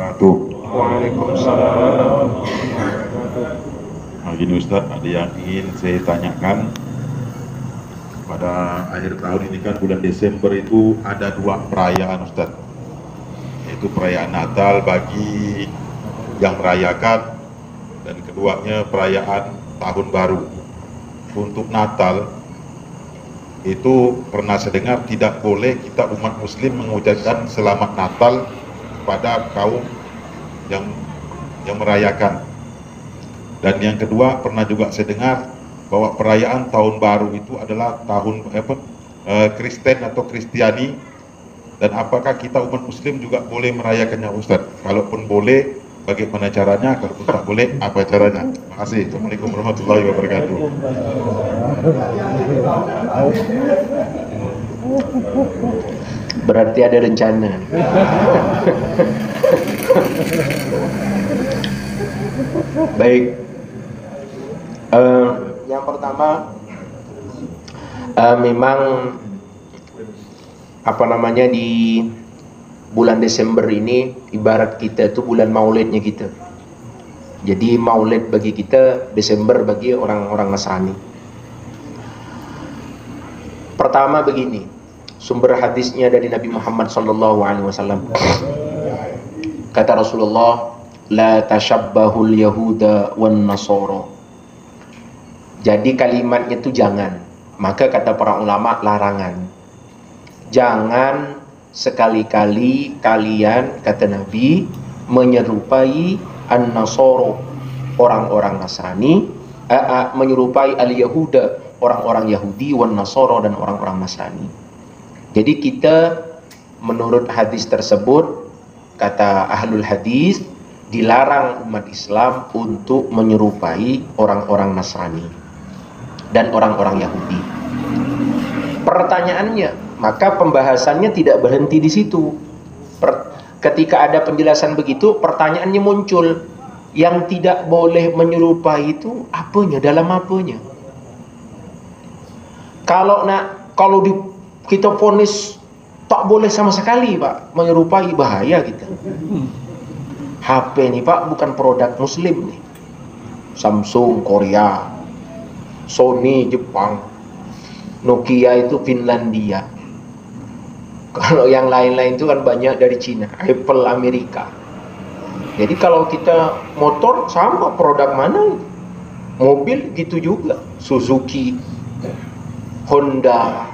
wabarakatuh. Waalaikumsalam. Nah, gini Ustadz, ada yang ingin saya tanyakan. Pada akhir tahun ini kan bulan Desember itu ada 2 perayaan Ustadz, yaitu perayaan Natal bagi yang merayakan, dan keduanya perayaan Tahun Baru. Untuk Natal itu pernah saya dengar tidak boleh kita umat muslim mengucapkan selamat Natal pada kaum yang merayakan. Dan yang kedua pernah juga saya dengar bahwa perayaan Tahun Baru itu adalah tahun Kristen atau Kristiani, dan apakah kita umat muslim juga boleh merayakannya Ustadz? Kalaupun boleh, bagaimana caranya? Kalaupun tak boleh, apa caranya? Terima kasih. Assalamualaikum warahmatullahi wabarakatuh. Berarti ada rencana. Baik. Yang pertama, memang di bulan Desember ini ibarat kita itu bulan maulidnya kita. Jadi maulid bagi kita, Desember bagi orang-orang Nasrani. Pertama begini, sumber hadisnya dari Nabi Muhammad SAW. Kata Rasulullah, la tashabbahul yahuda wan nasara. Jadi kalimatnya itu jangan. Maka kata para ulama, larangan. Jangan sekali-kali kalian, kata Nabi, menyerupai an-nasara, orang-orang Nasrani, menyerupai al-yahuda, orang-orang Yahudi, wan nasara, dan orang-orang Nasrani. Jadi kita menurut hadis tersebut, kata ahlul hadis, dilarang umat Islam untuk menyerupai orang-orang Nasrani dan orang-orang Yahudi. Pertanyaannya, maka pembahasannya tidak berhenti di situ. Ketika ada penjelasan begitu, pertanyaannya muncul, yang tidak boleh menyerupai itu apanya, dalam apanya? Kalau kita vonis tak boleh sama sekali Pak menyerupai, bahaya kita. HP ini Pak bukan produk muslim nih. Samsung Korea, Sony Jepang, Nokia itu Finlandia. Kalau yang lain-lain itu kan banyak dari Cina, Apple Amerika. Jadi kalau kita motor sama produk mana, mobil gitu juga, Suzuki, Honda.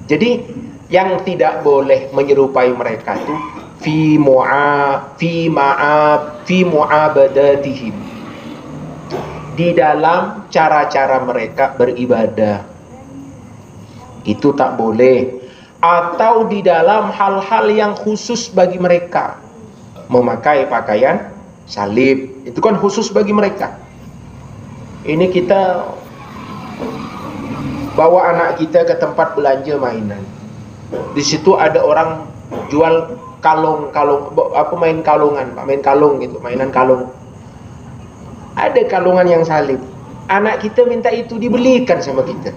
Jadi yang tidak boleh menyerupai mereka itu fi mu'abadatihim, di dalam cara-cara mereka beribadah, itu tak boleh. Atau di dalam hal-hal yang khusus bagi mereka, memakai pakaian salib, itu kan khusus bagi mereka. Ini kita bawa anak kita ke tempat belanja mainan, di situ ada orang jual kalung, main kalungan, main kalung gitu, mainan kalung. Ada kalungan yang salib, anak kita minta itu dibelikan sama kita.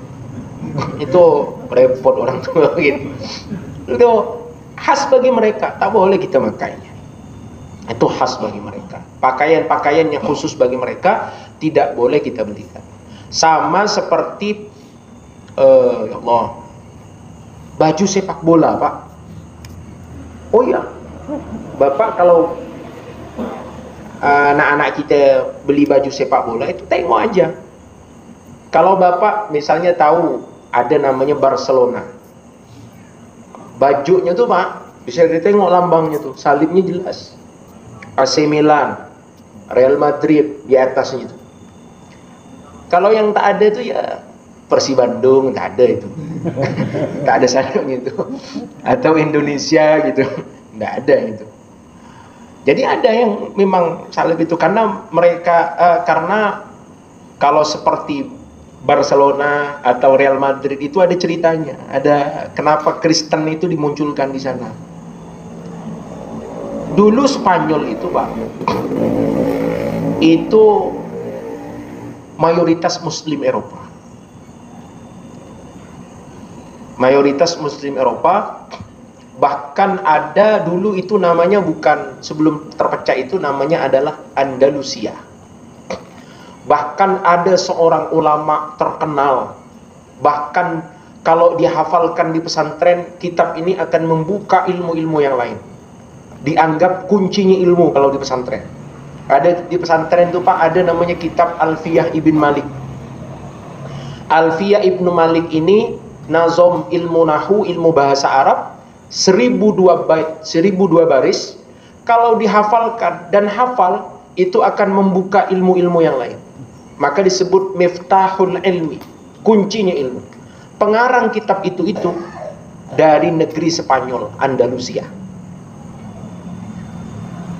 Itu repot orang tua gitu. Itu khas bagi mereka, tak boleh kita makainya. Itu khas bagi mereka. Pakaian-pakaian yang khusus bagi mereka tidak boleh kita belikan. Sama seperti ya Allah, baju sepak bola Pak. Oh iya, Bapak kalau anak-anak kita beli baju sepak bola itu tengok aja. Kalau Bapak misalnya tahu ada namanya Barcelona, bajunya tuh Pak bisa ditengok lambangnya tuh, salibnya jelas. AC Milan, Real Madrid di atasnya itu. Kalau yang tak ada itu ya Persib Bandung, tak ada itu. Tak ada salibnya itu. Atau Indonesia gitu, tak ada itu. Jadi ada yang memang salib itu karena mereka karena kalau seperti Barcelona atau Real Madrid itu ada ceritanya, ada kenapa Kristen itu dimunculkan di sana. Dulu Spanyol itu Pak, itu mayoritas Muslim Eropa. Mayoritas Muslim Eropa Bahkan ada dulu itu namanya, bukan sebelum terpecah itu namanya adalah Andalusia. Bahkan ada seorang ulama terkenal, bahkan kalau dihafalkan di pesantren, kitab ini akan membuka ilmu-ilmu yang lain. Dianggap kuncinya ilmu kalau di pesantren. Ada di pesantren itu Pak, ada namanya kitab Alfiyah Ibn Malik. Alfiyah Ibn Malik ini nazom ilmu nahu, ilmu bahasa Arab, 1002 bait, 1002 baris. Kalau dihafalkan dan hafal, itu akan membuka ilmu-ilmu yang lain. Maka disebut miftahul ilmi, kuncinya ilmu. Pengarang kitab itu dari negeri Spanyol, Andalusia.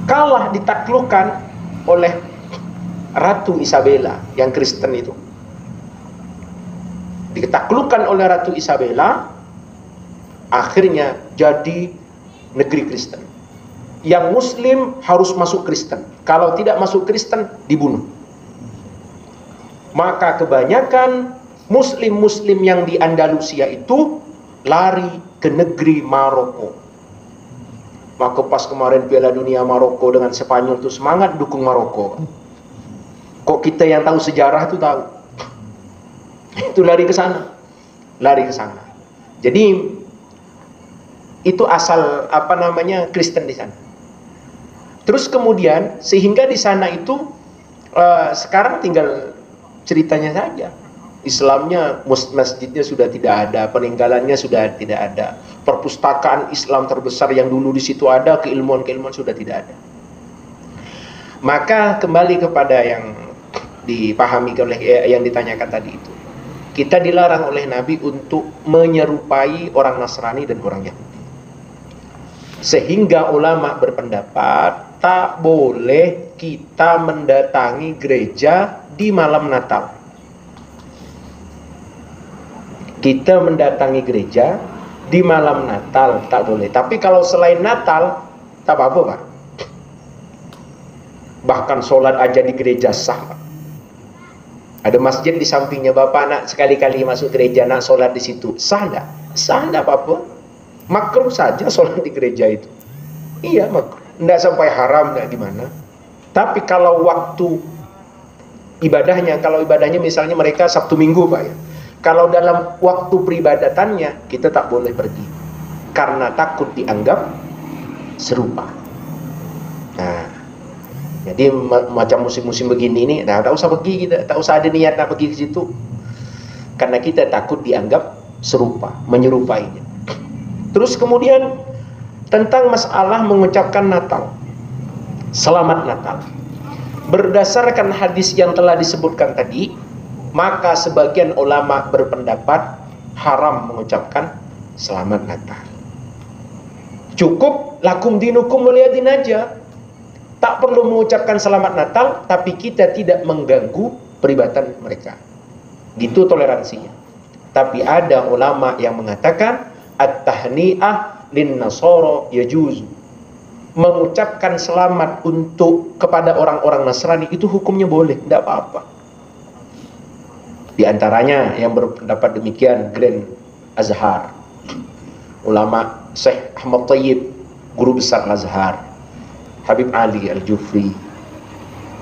Kalah ditaklukkan oleh Ratu Isabella yang Kristen itu. Ditaklukkan oleh Ratu Isabella, akhirnya jadi negeri Kristen. Yang Muslim harus masuk Kristen. Kalau tidak masuk Kristen, dibunuh. Maka kebanyakan Muslim-Muslim yang di Andalusia itu lari ke negeri Maroko. Maka pas kemarin Piala Dunia Maroko dengan Spanyol itu semangat dukung Maroko. Kok kita yang tahu sejarah itu tahu? Itu lari ke sana. Lari ke sana. Jadi itu asal Kristen di sana. Terus kemudian sehingga di sana itu sekarang tinggal ceritanya saja. Islamnya, masjidnya sudah tidak ada, peninggalannya sudah tidak ada, perpustakaan Islam terbesar yang dulu di situ ada, keilmuan-keilmuan sudah tidak ada. Maka kembali kepada yang dipahami oleh yang ditanyakan tadi itu, kita dilarang oleh Nabi untuk menyerupai orang Nasrani dan orang Yahudi. Sehingga ulama berpendapat tak boleh kita mendatangi gereja di malam Natal. Kita mendatangi gereja di malam Natal tak boleh. Tapi kalau selain Natal tak apa-apa Pak. Bahkan sholat aja di gereja sah Pak. Ada masjid di sampingnya, Bapak nak sekali-kali masuk gereja nak sholat di situ, sah enggak? Sah enggak apa-apa. Makruh saja sholat di gereja itu. Iya makruh. Enggak sampai haram enggak gimana. Tapi kalau waktu ibadahnya, kalau ibadahnya misalnya mereka Sabtu Minggu Pak ya, kalau dalam waktu peribadatannya kita tak boleh pergi karena takut dianggap serupa. Nah, jadi macam musim-musim begini ini, nah tak usah pergi kita, tak usah ada niat nak pergi ke situ, karena kita takut dianggap serupa, menyerupainya. Terus kemudian tentang masalah mengucapkan Natal, Selamat Natal, berdasarkan hadis yang telah disebutkan tadi, maka sebagian ulama berpendapat haram mengucapkan Selamat Natal. Cukup lakum dinukum waliyadin aja. Tak perlu mengucapkan Selamat Natal, tapi kita tidak mengganggu peribadatan mereka. Gitu toleransinya. Tapi ada ulama yang mengatakan at-tahni'ah lin nasara yajuzu. Mengucapkan selamat kepada orang-orang Nasrani itu hukumnya boleh, tidak apa-apa. Di antaranya yang berpendapat demikian Grand Azhar, ulama Syekh Ahmad Thayyib, guru besar Azhar, Habib Ali Al-Jufri,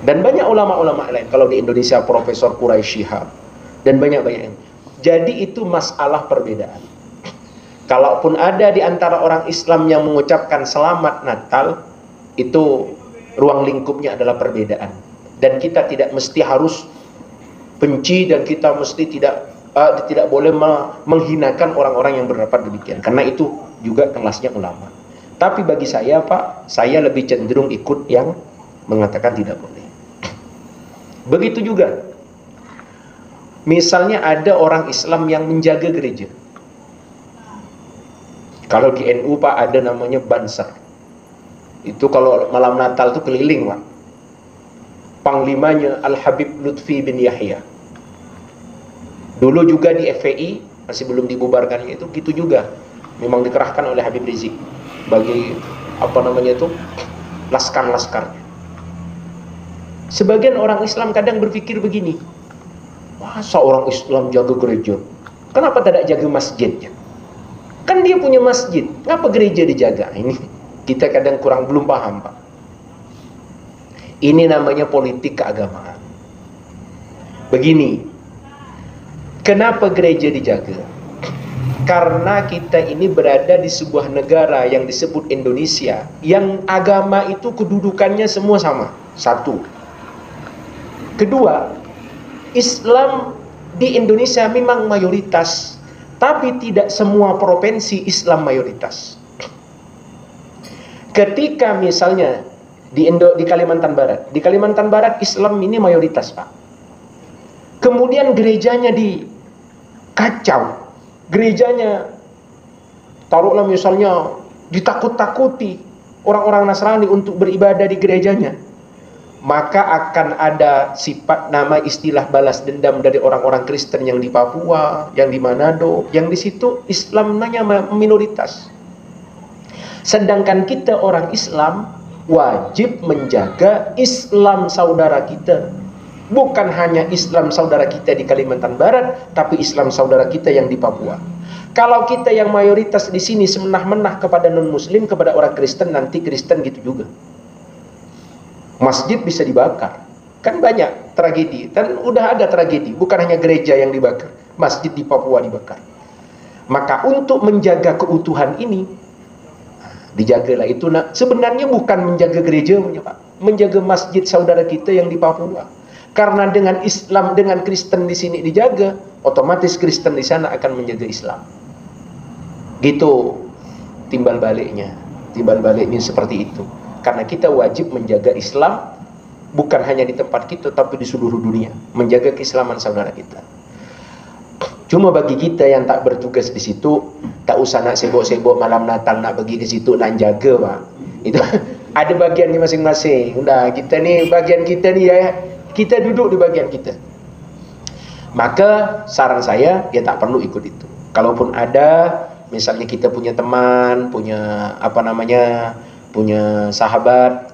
dan banyak ulama-ulama lain. Kalau di Indonesia Profesor Quraisy Shihab, dan banyak-banyak. Jadi itu masalah perbedaan. Kalaupun ada di antara orang Islam yang mengucapkan Selamat Natal, itu ruang lingkupnya adalah perbedaan. Dan kita tidak mesti harus benci, dan kita mesti tidak boleh menghinakan orang-orang yang berpendapat demikian, karena itu juga kelasnya ulama. Tapi bagi saya Pak, saya lebih cenderung ikut yang mengatakan tidak boleh. Begitu juga misalnya ada orang Islam yang menjaga gereja. Kalau di NU Pak ada namanya Banser. Itu kalau malam Natal itu keliling Pak. Panglimanya Al-Habib Lutfi bin Yahya. Dulu juga di FPI, masih belum dibubarkan itu, gitu juga. Memang dikerahkan oleh Habib Rizik bagi laskar-laskarnya. Sebagian orang Islam kadang berpikir begini, masa orang Islam jaga gereja, kenapa tidak jaga masjidnya? Kan dia punya masjid, ngapa gereja dijaga? Ini kita kadang belum paham, Pak. Ini namanya politik keagamaan. Begini, kenapa gereja dijaga? Karena kita ini berada di sebuah negara yang disebut Indonesia, yang agama itu kedudukannya semua sama. Satu. Kedua, Islam di Indonesia memang mayoritas, tapi tidak semua provinsi Islam mayoritas. Ketika misalnya di Kalimantan Barat Islam ini mayoritas, Pak. Kemudian gerejanya dikacau, gerejanya taruhlah misalnya ditakut-takuti orang-orang Nasrani untuk beribadah di gerejanya, maka akan ada sifat nama istilah balas dendam dari orang-orang Kristen yang di Papua, yang di Manado, yang di situ Islamnya minoritas. Sedangkan kita orang Islam wajib menjaga Islam saudara kita. Bukan hanya Islam saudara kita di Kalimantan Barat, tapi Islam saudara kita yang di Papua. Kalau kita yang mayoritas di sini semenah-menah kepada non-muslim, kepada orang Kristen, nanti Kristen gitu juga. Masjid bisa dibakar. Kan banyak tragedi. Dan udah ada tragedi. Bukan hanya gereja yang dibakar. Masjid di Papua dibakar. Maka untuk menjaga keutuhan ini, dijagalah itu. Nah, sebenarnya bukan menjaga gerejanya, Pak. Menjaga masjid saudara kita yang di Papua. Karena dengan Islam, dengan Kristen di sini dijaga, otomatis Kristen di sana akan menjaga Islam. Gitu timbal baliknya. Timbal baliknya seperti itu. Karena kita wajib menjaga Islam bukan hanya di tempat kita, tapi di seluruh dunia. Menjaga keislaman saudara kita. Cuma bagi kita yang tak bertugas di situ, tak usah nak sibuk-sibuk malam Natal nak pergi ke situ nak jaga, Pak. Itu ada bagiannya masing-masing. Udah, kita ni bagian kita ni ya, kita duduk di bagian kita. Maka saran saya, ya tak perlu ikut itu. Kalaupun ada, misalnya kita punya teman, punya punya sahabat,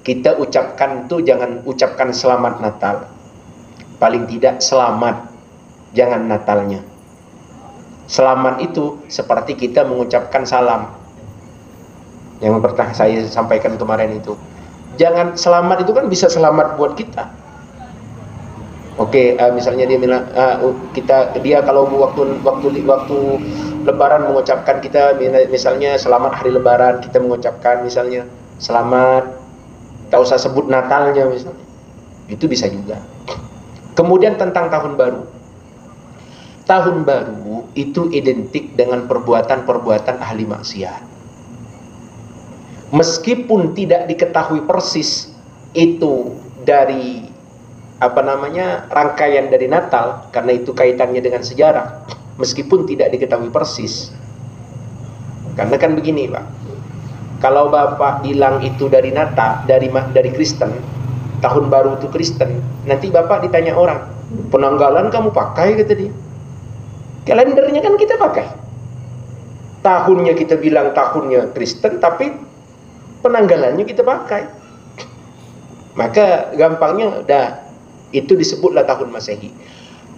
kita ucapkan tuh, jangan ucapkan selamat Natal. Paling tidak selamat, jangan Natalnya. Selamat itu seperti kita mengucapkan salam. Yang pernah saya sampaikan kemarin itu. Jangan, selamat itu kan bisa selamat buat kita. Oke, misalnya dia bilang dia kalau waktu Lebaran mengucapkan kita misalnya selamat hari Lebaran, kita mengucapkan misalnya selamat, tak usah sebut Natalnya misalnya, itu bisa juga. Kemudian tentang tahun baru. Tahun baru itu identik dengan perbuatan-perbuatan ahli maksiat. Meskipun tidak diketahui persis itu dari rangkaian dari Natal, karena itu kaitannya dengan sejarah, meskipun tidak diketahui persis. Karena kan begini, Pak, kalau Bapak bilang itu dari Natal, dari Kristen, tahun baru itu Kristen, nanti Bapak ditanya orang, penanggalan kamu pakai, kata dia. Kalendernya kan kita pakai, tahunnya kita bilang tahunnya Kristen, tapi penanggalannya kita pakai. Maka gampangnya itu disebutlah tahun Masehi.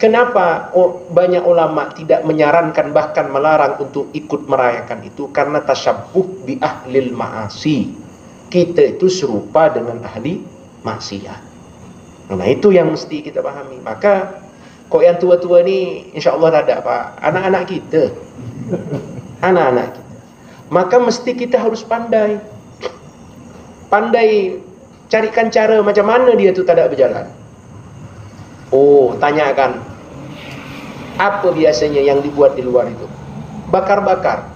Kenapa banyak ulama tidak menyarankan, bahkan melarang untuk ikut merayakan itu? Karena tasyabbuh bi ahlil ma'asi. Kita itu serupa dengan ahli maksiat. Nah, itu yang mesti kita pahami. Maka kok yang tua-tua ni insya-Allah ada, Pak, anak-anak kita. Anak-anak kita. Maka mesti kita harus pandai carikan cara macam mana dia tu tak ada berjalan. Oh, tanyakan apa biasanya yang dibuat di luar itu. Bakar-bakar.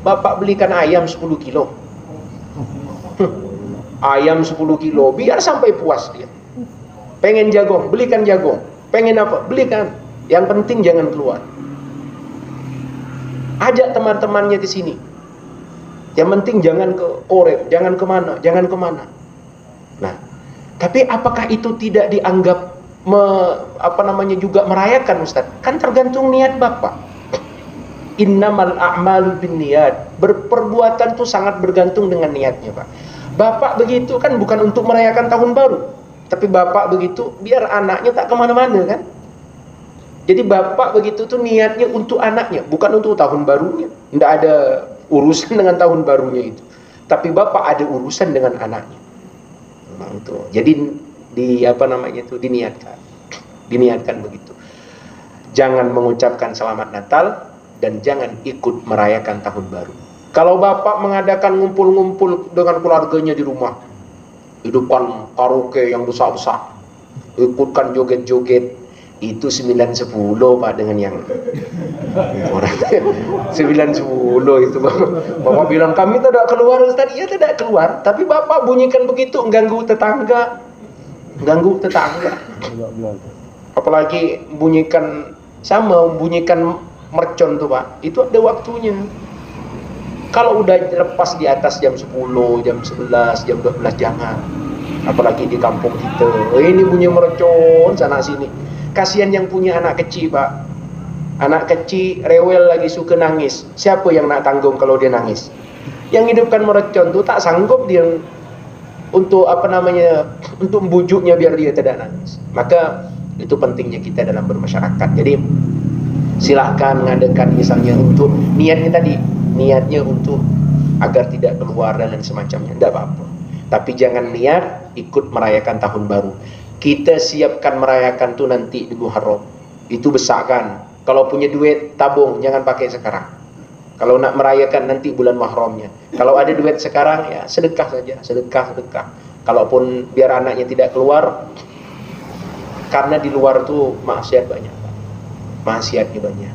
Bapak belikan ayam 10 kilo. Ayam 10 kilo, biar sampai puas dia. Pengen jagung, belikan jagung. Pengen apa, belikan. Yang penting jangan keluar. Ajak teman-temannya ke sini. Yang penting jangan ke Korem, jangan kemana. Nah, tapi apakah itu tidak dianggap juga merayakan, Ustaz? Kan tergantung niat Bapak. Innamal a'malu binniyat. Perbuatan itu sangat bergantung dengan niatnya, Pak. Bapak begitu kan bukan untuk merayakan tahun baru, tapi Bapak begitu biar anaknya tak kemana-mana, kan? Jadi bapak begitu tuh niatnya untuk anaknya, bukan untuk tahun barunya. Tidak ada urusan dengan tahun barunya itu. Tapi bapak ada urusan dengan anaknya. Nah, itu. Jadi diniatkan begitu. Jangan mengucapkan selamat Natal dan jangan ikut merayakan tahun baru. Kalau bapak mengadakan ngumpul-ngumpul dengan keluarganya di rumah, hidupkan karaoke yang besar-besar, ikutkan joget-joget, itu 9-10 Pak dengan yang orang 9-10 itu bapak bilang kami tidak keluar Ustaz. Iya tidak keluar, tapi bapak bunyikan begitu ganggu tetangga. Apalagi bunyikan mercon tuh Pak, itu ada waktunya. Kalau udah lepas di atas jam 10, jam 11, jam 12 jangan. Apalagi di kampung kita, ini bunyi mercon sana sini. Kasihan yang punya anak kecil Pak. Anak kecil rewel lagi suka nangis. Siapa yang nak tanggung kalau dia nangis? Yang hidupkan mercon tuh tak sanggup dia untuk untuk membujuknya biar dia tidak nangis. Maka itu pentingnya kita dalam bermasyarakat. Jadi silahkan mengadakan misalnya untuk niatnya untuk agar tidak keluar dan semacamnya, tidak apa-apa. Tapi jangan niat ikut merayakan tahun baru. Kita siapkan merayakan tuh nanti di Muharram. Itu besar kan. Kalau punya duit tabung, jangan pakai sekarang. Kalau nak merayakan nanti bulan Muharramnya. Kalau ada duit sekarang ya sedekah saja, sedekah. Kalaupun biar anaknya tidak keluar, karena di luar tuh maksiat banyak. Maksiatnya banyak.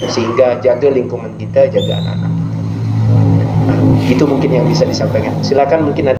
Sehingga jaga lingkungan kita, jaga anak-anak kita. Nah, itu mungkin yang bisa disampaikan. Silakan mungkin ada